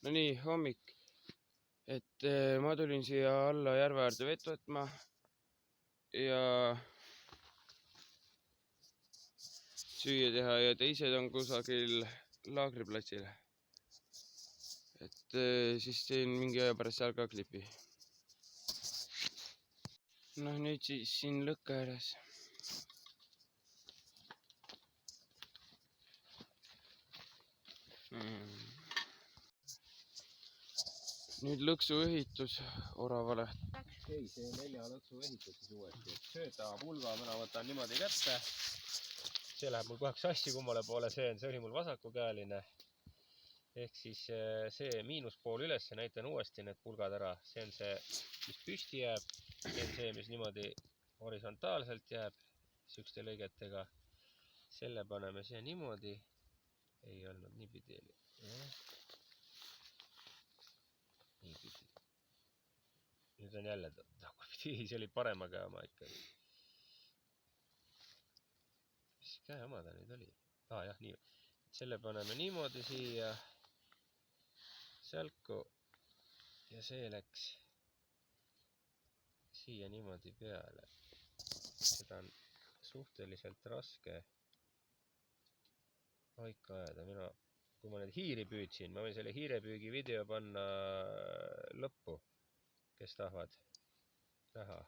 No nii, hommik. Ma tulin siia alla järve äärde vett võtma ja süüa teha ja teised on kusagil laagriplatsil. Siis teen mingi aja pärast seal ka klipi. Noh, nüüd siis siin lõkke ääres. Nüüd lõksu ehitus oravale. Ei, see 4 lõksu ehitus siis uuesti. Sööda pulga mina võtan niimoodi kätte. See läheb mul kohe sassi kummale poole, see oli mul vasakukäeline. Ehk siis see miinuspool üles, näitan uuesti need pulgad ära. See on see, mis püsti jääb. See on see, mis niimoodi horisontaalselt jääb sükste lõigetega. Selle paneme siia niimoodi. Ei olnud niipidi. Niipidi. Nüüd on jälle tagurpidi, see oli paremaga oma ikkagi. Mis käe oma ta nüüd oli? Jah, nii. Selle paneme niimoodi siia sälku ja see läks siia niimoodi peale. Seda on suhteliselt raske paika ajada. Kui ma nüüd hiiri püüdsin, ma võin selle hiirepüügi video panna lõppu, kes tahavad näha.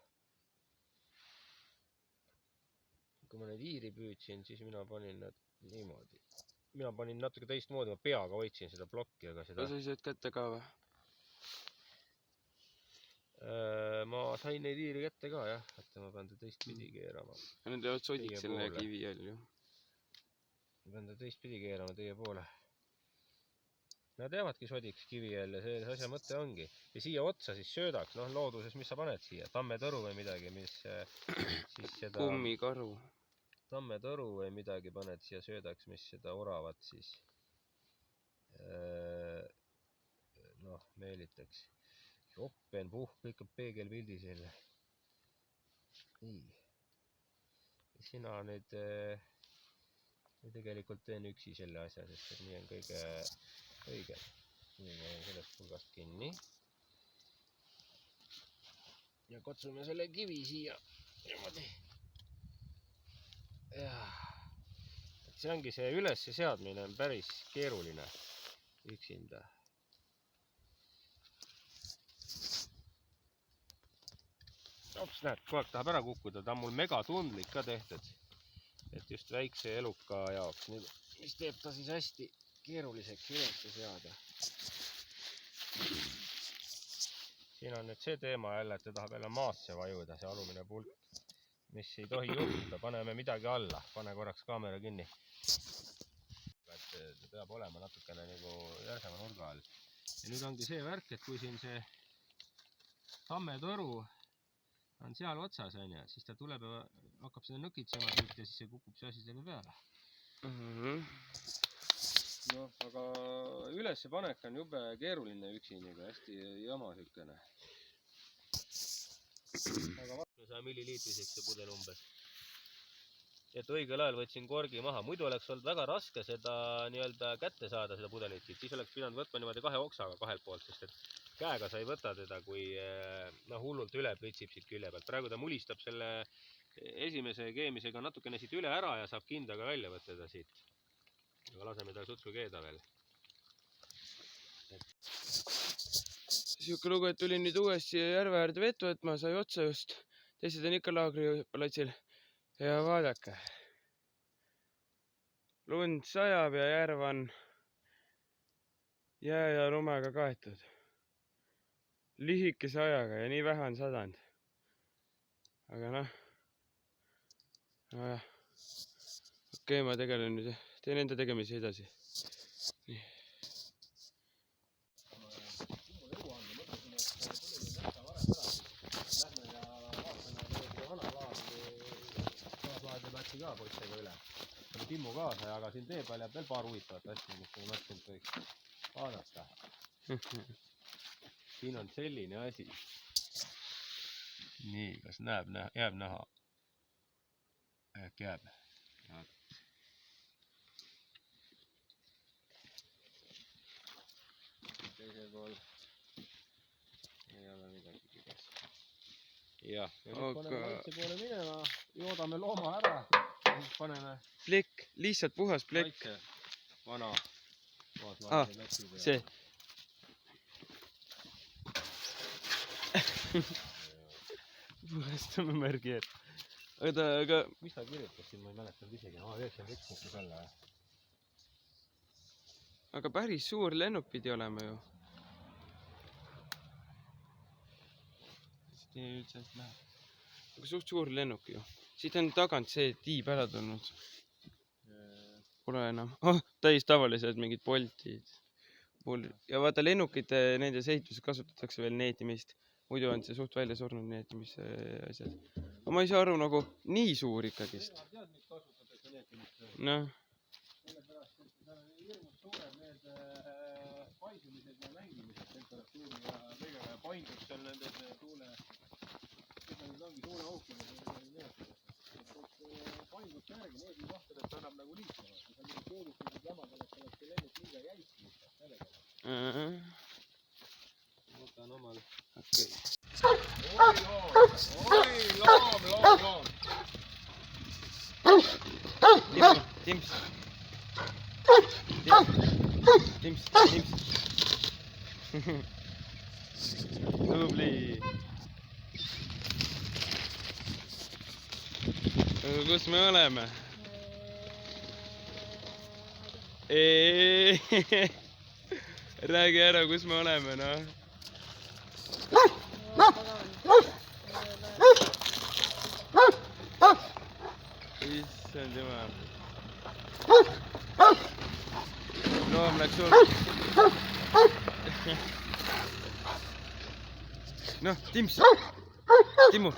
Kui ma nüüd hiiri püüdsin, siis mina panin nad niimoodi. Mina panin natuke teistmoodi, ma peaga hoidsin seda plokki, aga seda... Sa said kätte ka või? Ma sain neid hiiri kätte ka, jah. Et ma pean ta teistpidi keerama. Need jäävad sodiks selle kivi all ju. Ma pean ta teistpidi keerama teie poole. Nad jäävadki sodiks kivi all ja see asja mõte ongi. Ja siia otsa siis söödaks, noh looduses, mis sa paned siia? Tammetõru või midagi, mis siis seda... Kummikaru. Tammetõru või midagi paned siia söödaks, mis seda oravat siis meelitaks. Oppen, kõik on peegelpildis jälle. Nii. Sina nüüd tegelikult teen üksi selle asja, sest nii on kõige õige. Nii ma olen sellest pulgast kinni. Ja kotsume selle kivi siia. Niimoodi. See ongi see ülesse seadmine on päris keeruline üksinda. Ops, näed, kogu aeg tahab ära kukkuda. Ta on mul megatundlik ka tehtud. Et just väikse eluka jaoks. Mis teeb ta siis hästi keeruliseks ülesse seada. Siin on nüüd see teema jälle, et ta tahab jälle maasse vajuda, see alumine pulk. Mis ei tohi juhtuda, paneme midagi alla, pane korraks kaamera kinni. Et ta peab olema natukene nagu järsema nurga all. Ja nüüd ongi see värk, et kui siin see tammetõru on seal otsas, siis ta tuleb ja hakkab seda nõkitsema ja siis see kukub see asi selle peale. Noh, aga ülesse panek on jube keeruline üksiniga, hästi jama sükene. Aga 100 milliliitriseks see pudel umbes. Et õigel ajal võtsin korgi maha. Muidu oleks olnud väga raske seda nii-öelda kätte saada, seda pudelit. Siis oleks pidanud võtma niimoodi 2 oksaga 2 poolt, sest et käega sa ei võta teda, kui hullult üle pritsib siit külje pealt. Praegu ta mulistab selle esimese keemisega natukene siit üle ära ja saab kindaga välja võtta siit. Aga laseme ta sutsu keeda veel. Siuke lugu, et tulin nüüd uuesti järve äärde vett võtma, sai otsa just. Teised on ikka laagriplatsil. Ja vaadake. Lund sajab ja järv on jää ja lumega kaetud. Lühikese ajaga ja nii vähe on sadanud. Aga noh. Nojah. Okei, ma tegelen nüüd. Teen enda tegemisi edasi. Nii. Ka poistega üle. Oli Timmu kaasa, aga siin tee peal jääb veel paar huvitavat asja, mis ma mõtlen, et võiks vaadata. Siin on selline asi. Nii, kas jääb näha? Äkki jääb. teisel pool ei ole midagi kirjas. Jah, ja nüüd paneme kaitse poole minema, joodame looma ära, siis paneme plekk, lihtsalt puhas plekk. kaitse vana see. Puhastame märgi ära. Aga mis ta kirjutas siin, ma ei mäletanud isegi, 91 mõttes alla. Aga päris suur lennuk pidi olema ju. Aga suht suur lennuk ju. Siit on tagant see tiib ära tulnud. Pole enam. Täis tavalised mingid Boltid. Ja vaata lennukite nendes ehituses kasutatakse veel neetimist. Muidu on see suht välja surnud neetimise asjad. Aga ma ei saa aru nagu nii suur ikkagist. Tead, mis kasutatakse neetimist? Noh. Sellepärast, et seal on hirmus suured need paisumised ja mängimised temperatuuri ja kõigega ja paindus seal nendes tuule ongi tuule aukidest paindus järgi needi vahtadest annab nagu liikuma. Kui sa mingid keerustatud jamad oleks lennuk liiga jäik lihtsalt sellega. Võtan omal. Okei. Oi, loom. Tims. Tubli. Kus me oleme? Räägi ära, kus me oleme, noh. Issand jumal. Loom läks suur. Noh, Tims. Timmu.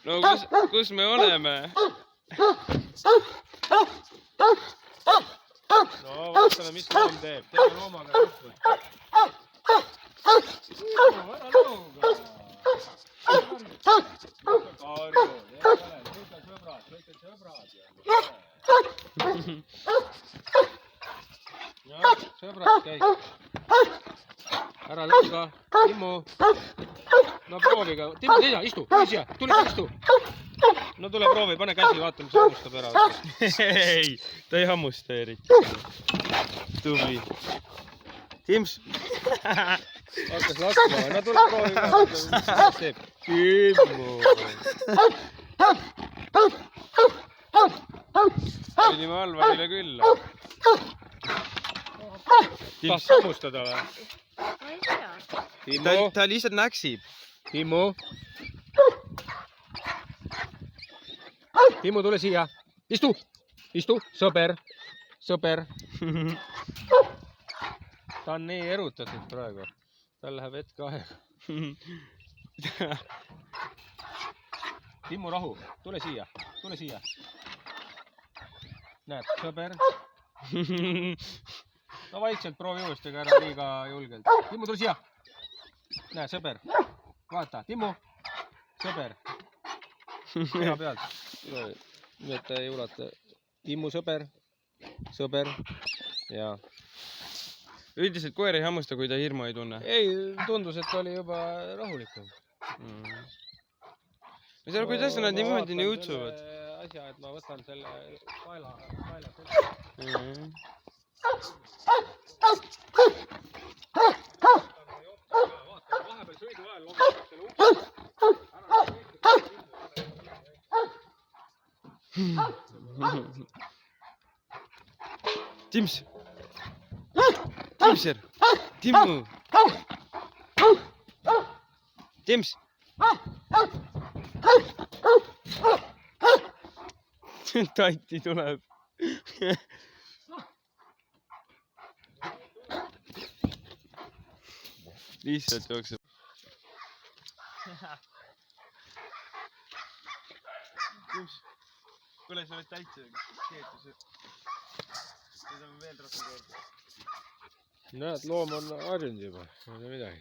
No kus me oleme? No vaatame, mis loom teeb. Teeme loomaga juhtud. Ära looga. Karju. Kõik on sõbrad. Jah, sõbrad käib. Ära looga. Timmu. No prooviga. Timmu, teisa, istu. Tuli siia. Istu. No tule proovi, pane käsi, vaata, mis hammustab ära. Ei, ta ei hammusta eriti. Tubli. Tims. Hakkas laskma, no tule proovi, vaata, mis teeb. Timmu. Pidime Alvarile külla. Tahaks hammustada või? Ma ei tea. Ta lihtsalt näksib. Timmu, tule siia. Istu, sõber. Ta on nii erutatud praegu. Tal läheb hetk aega. Timmu, rahu. Tule siia. Näed, sõber. No vaikselt proovi uuesti, aga ära liiga julgelt. Timmu, tule siia. Näe, sõber. Vaata, Timmu. Sõber. Pea pealt. Nüüd ei ulata. Timmu, sõber. Ja. Üldiselt koer ei hammusta, kui ta hirmu ei tunne. Ei, tundus, et oli juba rahulikum. No seal, kuidas nad niimoodi nii utsuvad? Asja, et ma võtan selle kaela vahepeal sõidu ajal loomulikult selle ukse. Tims! Timser! Timmu! Tims! Tati tuleb. Lihtsalt jookseb. Kuule, sa oled täitsa keetus. Nüüd on veel rohkem korda. Näed, loom on harjunud juba, ei ole midagi.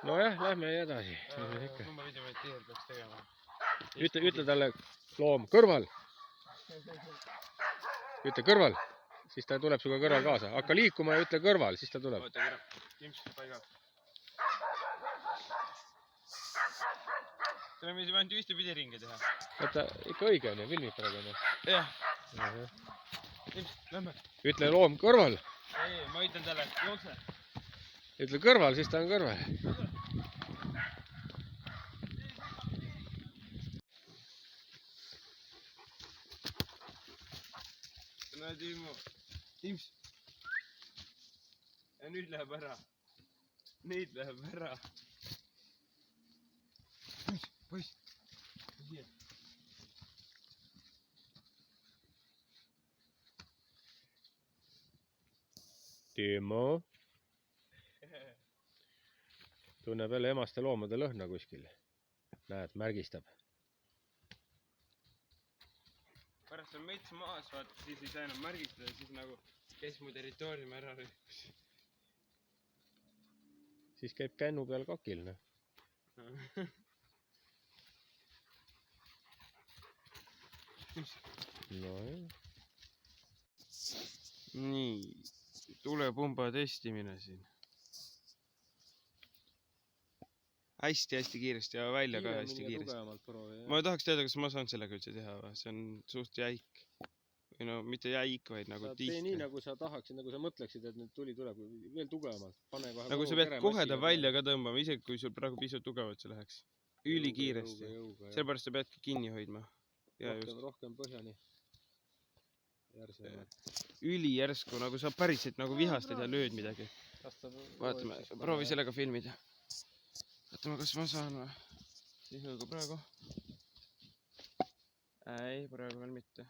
Nojah, lähme edasi. Kumma video me tiir peaks tegema. Ütle talle, loom, kõrval. ütle kõrval, siis ta tuleb sinuga kõrval kaasa. Hakka liikuma ja ütle kõrval, siis ta tuleb. oota, kõrval. Timps paigal. Selle me saame ainult ühtepidi ringi teha. Vaata, ikka õige on ja filmib praegu on. Jah. Timps, lähme. Ütle loom kõrval. Ei, ma ütlen talle, jookse. Ütle kõrval, siis ta on kõrval. No Timo. Timps. Ja nüüd läheb ära. Nüüd läheb ära. Timps, poiss. Siia. Timo. Tunneb jälle emaste loomade lõhna kuskil. Näed, märgistab. Pärast on mets maas, vaata, siis ei saa enam märgistada, siis nagu kes mu territooriumi ära rõhkus. Siis käib kännu peal kakil, noh. No jah. Nii, tulepumba testimine siin. Hästi kiiresti ja välja ka hästi kiiresti. Ma tahaks teada, kas ma saan sellega üldse teha või? See on suht jäik. Või no mitte jäik, vaid nagu tihti. Tee nii, nagu sa tahaksid, nagu sa mõtleksid, et nüüd tuli tuleb veel tugevamalt. Nagu sa pead kohe ta välja ka tõmbama, isegi kui sul praegu pisut tugevalt see läheks. Üli kiiresti. Sellepärast sa peadki kinni hoidma. Rohkem põhjani. Üli järsku, nagu sa päriselt nagu vihastad ja lööd midagi. Vaatame, proovi sellega filmida. Vaatame, kas ma saan või? Sinuga praegu. Ei, praegu veel mitte.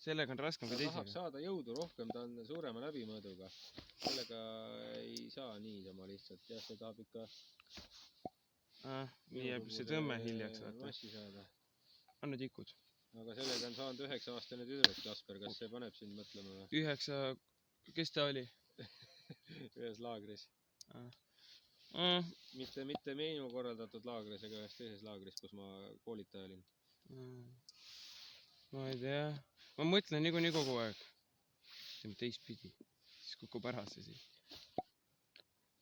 Sellega on raskem kui teisega. Tahab saada jõudu rohkem, ta on suurema läbimõõduga. Sellega ei saa niisama lihtsalt. Jah, see tahab ikka... Nii jääb see tõmme hiljaks. Massi saada. Anna tikud. Aga sellega on saanud 9-aastane tüdruk, Jasper. Kas see paneb sind mõtlema? 9... Kes ta oli? Ühes laagris. Mitte minu korraldatud laagris, aga ühes teises laagris, kus ma koolitaja olin. Ma ei tea. Ma mõtlen niikuinii kogu aeg. See on teistpidi. Siis kukub ära see siin.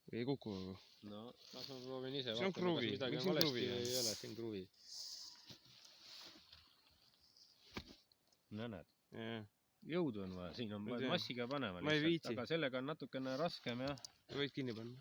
Või ei kuku kogu. No, las ma proovin ise. See on kruvi. Midagi valesti ei ole, see on kruvi. No näed. Jõudu on vaja, siin on massiga panema lihtsalt, aga sellega on natukene raskem, jah. Võid kinni panna.